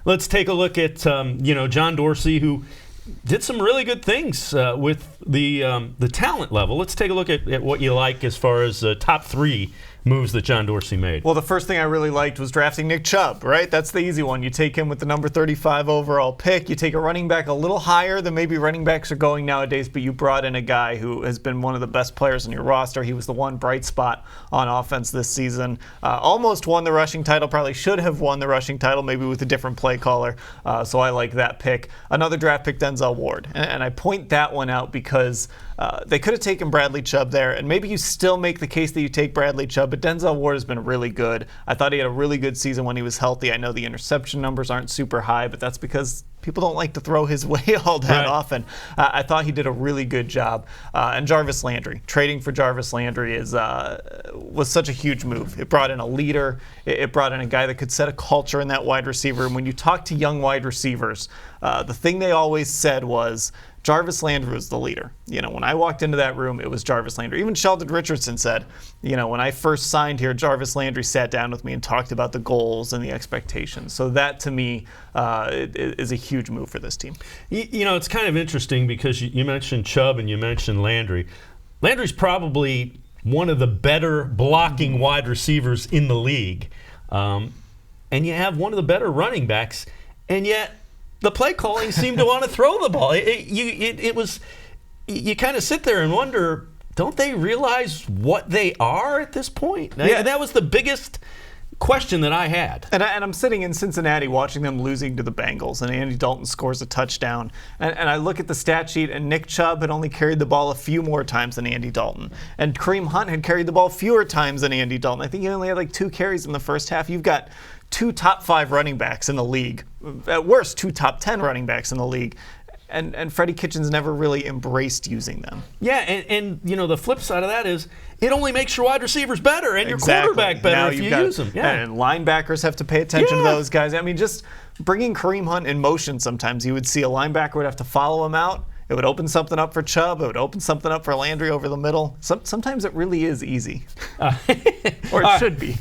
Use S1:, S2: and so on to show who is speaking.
S1: let's take a look at John Dorsey, who did some really good things with the talent level. Let's take a look at what you like as far as top 3 moves that John Dorsey made.
S2: Well, the first thing I really liked was drafting Nick Chubb, right? That's the easy one. You take him with the number 35 overall pick. You take a running back a little higher than maybe running backs are going nowadays, but you brought in a guy who has been one of the best players in your roster. He was the one bright spot on offense this season. Almost won the rushing title, probably should have won the rushing title, maybe with a different play caller. So I like that pick. Another draft pick, Denzel Ward. And I point that one out because they could have taken Bradley Chubb there, and maybe you still make the case that you take Bradley Chubb, but Denzel Ward has been really good. I thought he had a really good season when he was healthy. I know the interception numbers aren't super high, but that's because people don't like to throw his way all that often. I thought he did a really good job. And Jarvis Landry, trading for Jarvis Landry was such a huge move. It brought in a leader. It brought in a guy that could set a culture in that wide receiver. And when you talk to young wide receivers, the thing they always said was, Jarvis Landry was the leader. When I walked into that room, it was Jarvis Landry. Even Sheldon Richardson said, when I first signed here, Jarvis Landry sat down with me and talked about the goals and the expectations. So that, to me, is a huge move for this team.
S1: It's kind of interesting because you mentioned Chubb and you mentioned Landry. Landry's probably one of the better blocking wide receivers in the league. And you have one of the better running backs, and yet the play calling seemed to want to throw the ball. You kind of sit there and wonder, don't they realize what they are at this point?
S2: Yeah.
S1: That was the biggest question that I had.
S2: And I'm sitting in Cincinnati watching them losing to the Bengals, and Andy Dalton scores a touchdown. And I look at the stat sheet, and Nick Chubb had only carried the ball a few more times than Andy Dalton. And Kareem Hunt had carried the ball fewer times than Andy Dalton. I think he only had like 2 carries in the first half. You've got 2 top 5 running backs in the league. At worst, 2 top 10 running backs in the league. And Freddie Kitchens never really embraced using them.
S1: Yeah, and the flip side of that is it only makes your wide receivers better and your quarterback better
S2: now
S1: if you use them. Yeah.
S2: And linebackers have to pay attention to those guys. I mean, just bringing Kareem Hunt in motion sometimes, you would see a linebacker would have to follow him out. It would open something up for Chubb. It would open something up for Landry over the middle. Sometimes it really is easy. Or it should be.